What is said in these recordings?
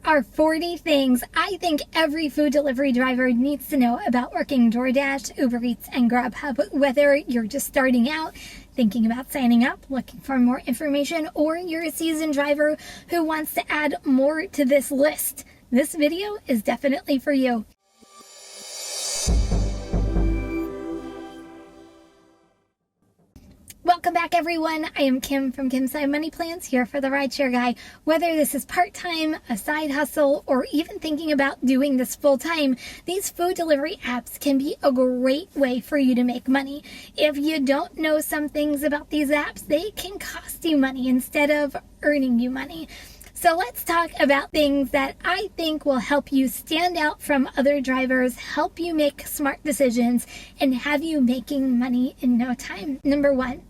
are 40 things I think every food delivery driver needs to know about working DoorDash, Uber Eats, and Grubhub. Whether you're just starting out, thinking about signing up, looking for more information, or you're a seasoned driver who wants to add more to this list, this video is definitely for you. Welcome back, everyone. I am Kim from Kim's Side Money Plans, here for the RideShare Guy. Whether this is part-time, a side hustle, or even thinking about doing this full-time, these food delivery apps can be a great way for you to make money. If you don't know some things about these apps, they can cost you money instead of earning you money. So let's talk about things that I think will help you stand out from other drivers, help you make smart decisions, and have you making money in no time. Number one,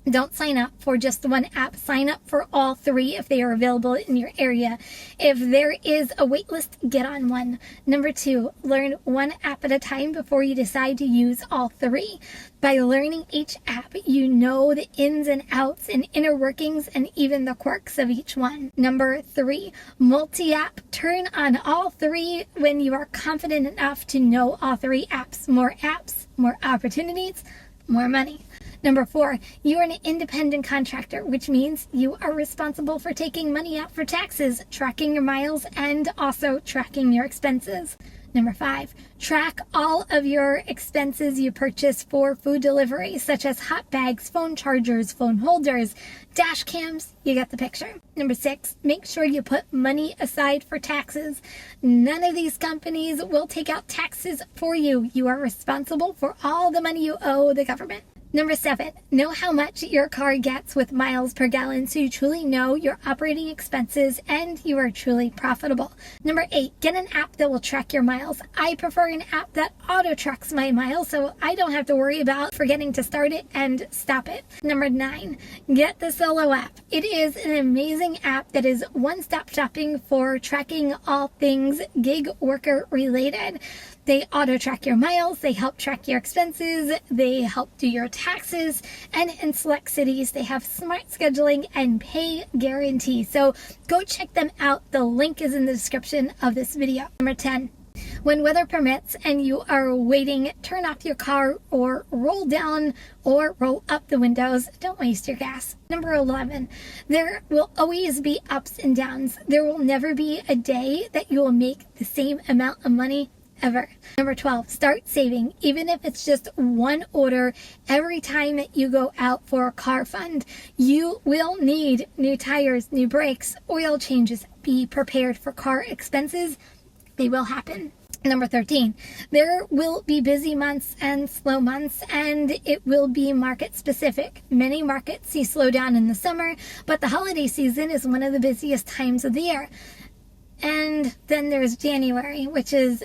don't sign up for just one app. Sign up for all three if they are available in your area. If there is a wait list, get on one. Number two, learn one app at a time before you decide to use all three. By learning each app, you know the ins and outs and inner workings and even the quirks of each one. Number three, multi-app. Turn on all three when you are confident enough to know all three apps. More opportunities, more money. Number four, you are an independent contractor, which means you are responsible for taking money out for taxes, tracking your miles, and also tracking your expenses. Number five, track all of your expenses you purchase for food delivery, such as hot bags, phone chargers, phone holders, dash cams. You get the picture. Number six, make sure you put money aside for taxes. None of these companies will take out taxes for you. You are responsible for all the money you owe the government. Number seven, know how much your car gets with miles per gallon so you truly know your operating expenses and you are truly profitable. Number eight, get an app that will track your miles. I prefer an app that auto tracks my miles so I don't have to worry about forgetting to start it and stop it. Number nine, get the Solo app. It is an amazing app that is one-stop shopping for tracking all things gig worker related. They auto track your miles, they help track your expenses, they help do your taxes, and in select cities they have smart scheduling and pay guarantee. So go check them out. The link is in the description of this video. Number 10. When weather permits and you are waiting, turn off your car or roll down or roll up the windows. Don't waste your gas. Number 11, there will always be ups and downs. There will never be a day that you will make the same amount of money ever. Number 12, start saving, even if it's just one order every time that you go out for a car fund. You will need new tires, new brakes, oil changes. Be prepared for car expenses. They will happen. Number 13, there will be busy months and slow months, and it will be market specific. Many markets see slowdown in the summer, but the holiday season is one of the busiest times of the year. And then there's January, which is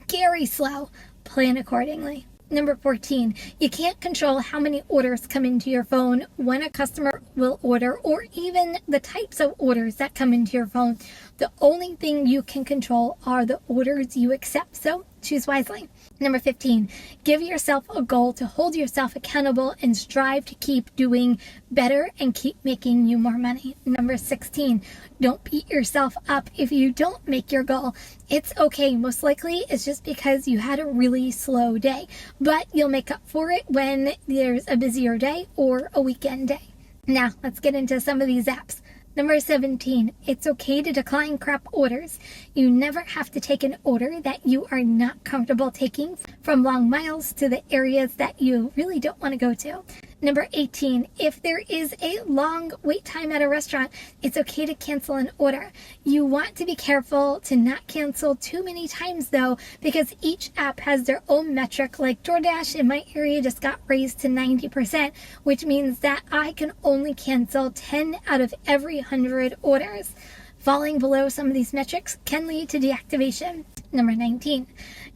scary slow. Plan accordingly. Number 14, you can't control how many orders come into your phone, when a customer will order, or even the types of orders that come into your phone. The only thing you can control are the orders you accept, so choose wisely. Number 15, give yourself a goal to hold yourself accountable and strive to keep doing better and keep making you more money. Number 16, don't beat yourself up if you don't make your goal. It's okay. Most likely it's just because you had a really slow day, but you'll make up for it when there's a busier day or a weekend day. Now, let's get into some of these apps. Number 17, it's okay to decline crap orders. You never have to take an order that you are not comfortable taking, from long miles to the areas that you really don't want to go to. Number 18, if there is a long wait time at a restaurant, it's okay to cancel an order. You want to be careful to not cancel too many times though, because each app has their own metric. Like DoorDash in my area just got raised to 90%, which means that I can only cancel 10 out of every 100 orders. Falling below some of these metrics can lead to deactivation. Number 19,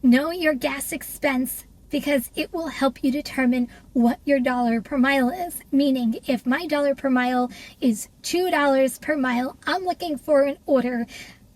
know your gas expense, because it will help you determine what your dollar per mile is. Meaning, if my dollar per mile is $2 per mile, I'm looking for an order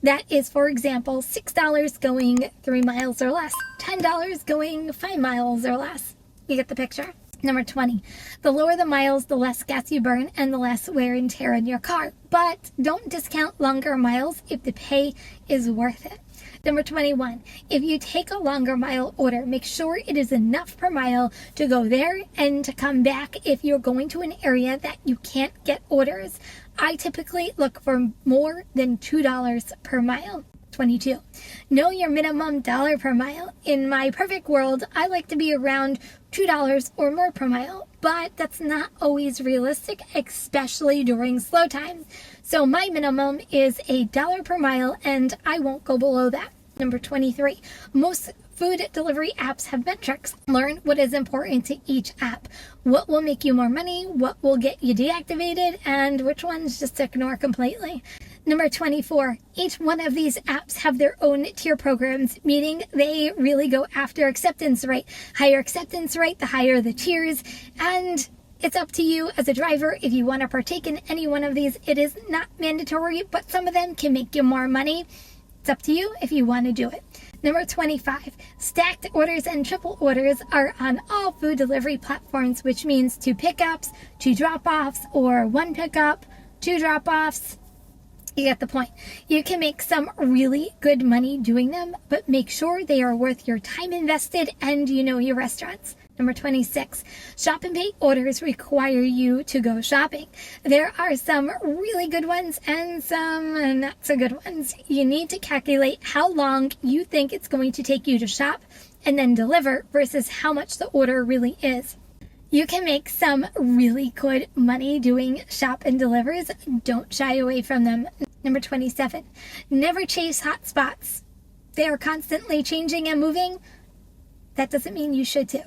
that is, for example, $6 going 3 miles or less, $10 going 5 miles or less. You get the picture? Number 20, the lower the miles, the less gas you burn and the less wear and tear in your car. But don't discount longer miles if the pay is worth it. Number 21, if you take a longer mile order, make sure it is enough per mile to go there and to come back if you're going to an area that you can't get orders. I typically look for more than $2 per mile. 22, know your minimum dollar per mile. In my perfect world, I like to be around $2 or more per mile, but that's not always realistic, especially during slow time. So my minimum is $1 per mile, and I won't go below that. Number 23, most food delivery apps have metrics. Learn what is important to each app. What will make you more money, what will get you deactivated, and which ones just ignore completely. Number 24, each one of these apps have their own tier programs, meaning they really go after acceptance rate. Higher acceptance rate, the higher the tiers, and it's up to you as a driver if you want to partake in any one of these. It is not mandatory, but some of them can make you more money. It's up to you if you want to do it. Number 25, stacked orders and triple orders are on all food delivery platforms, which means 2 pickups, 2 drop-offs, or 1 pickup, 2 drop-offs. You get the point. You can make some really good money doing them, but make sure they are worth your time invested and you know your restaurants. Number 26, shop and pay orders require you to go shopping. There are some really good ones and some not so good ones. You need to calculate how long you think it's going to take you to shop and then deliver versus how much the order really is. You can make some really good money doing shop and delivers. Don't shy away from them. Number 27, never chase hot spots. They are constantly changing and moving. That doesn't mean you should too.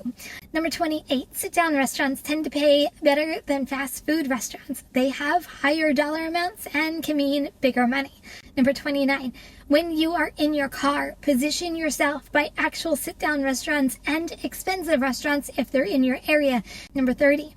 Number 28, sit-down restaurants tend to pay better than fast food restaurants. They have higher dollar amounts and can mean bigger money. Number 29, when you are in your car, position yourself by actual sit-down restaurants and expensive restaurants if they're in your area. Number 30,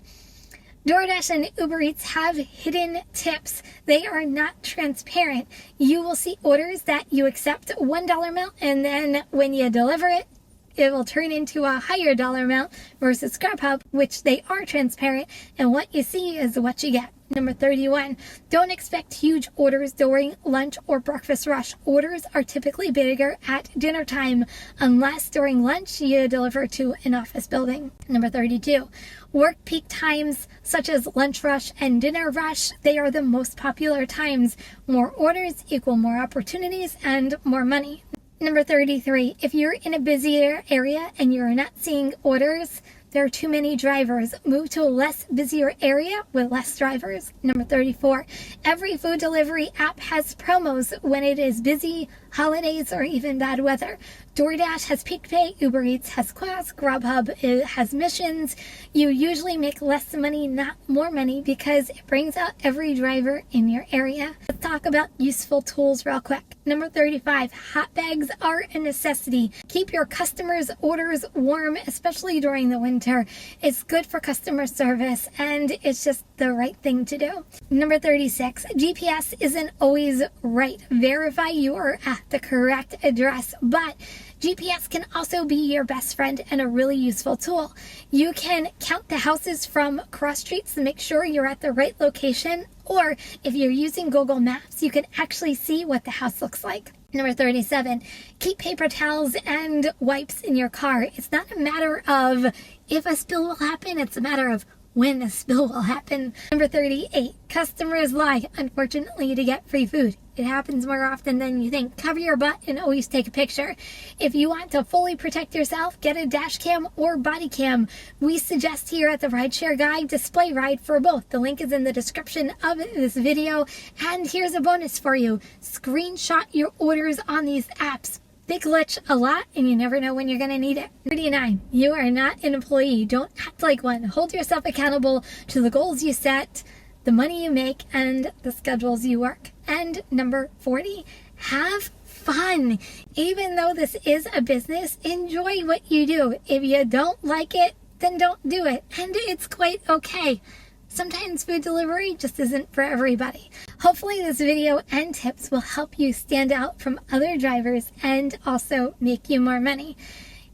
DoorDash and Uber Eats have hidden tips. They are not transparent. You will see orders that you accept $1 amount, and then when you deliver it, it will turn into a higher dollar amount versus Grubhub, which they are transparent, and what you see is what you get. Number 31, don't expect huge orders during lunch or breakfast rush. Orders are typically bigger at dinner time, unless during lunch you deliver to an office building. Number 32, work peak times such as lunch rush and dinner rush, they are the most popular times. More orders equal more opportunities and more money. Number 33, if you're in a busier area and you're not seeing orders, there are too many drivers. Move to a less busier area with less drivers. Number 34, every food delivery app has promos when it is busy, holidays, or even bad weather. DoorDash has peak pay, Uber Eats has class, Grubhub has missions. You usually make less money, not more money, because it brings out every driver in your area. Let's talk about useful tools real quick. Number 35, hot bags are a necessity. Keep your customers' orders warm, especially during the winter. It's good for customer service, and it's just the right thing to do. Number 36, GPS isn't always right. Verify you are at the correct address, but GPS can also be your best friend and a really useful tool. You can count the houses from cross streets to make sure you're at the right location, or if you're using Google Maps, you can actually see what the house looks like. Number 37, keep paper towels and wipes in your car. It's not a matter of if a spill will happen, it's a matter of when a spill will happen. Number 38, customers lie, unfortunately, to get free food. It happens more often than you think. Cover your butt and always take a picture. If you want to fully protect yourself, get a dash cam or body cam. We suggest here at the RideShare Guy, display ride for both. The link is in the description of this video. And here's a bonus for you. Screenshot your orders on these apps. They glitch a lot and you never know when you're going to need it. 39, you are not an employee. Don't act like one. Hold yourself accountable to the goals you set, the money you make, and the schedules you work. And number 40, have fun. Even though this is a business, enjoy what you do. If you don't like it, then don't do it. And it's quite okay. Sometimes food delivery just isn't for everybody. Hopefully this video and tips will help you stand out from other drivers and also make you more money.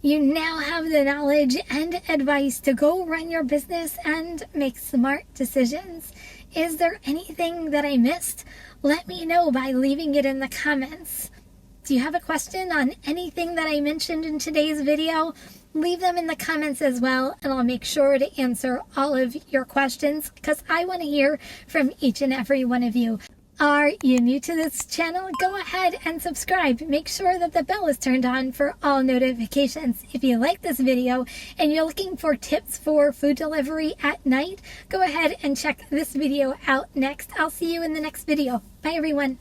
You now have the knowledge and advice to go run your business and make smart decisions. Is there anything that I missed? Let me know by leaving it in the comments. Do you have a question on anything that I mentioned in today's video? Leave them in the comments as well, and I'll make sure to answer all of your questions because I want to hear from each and every one of you. Are you new to this channel? Go ahead and subscribe. Make sure that the bell is turned on for all notifications. If you like this video and you're looking for tips for food delivery at night, go ahead and check this video out next. I'll see you in the next video. Bye everyone.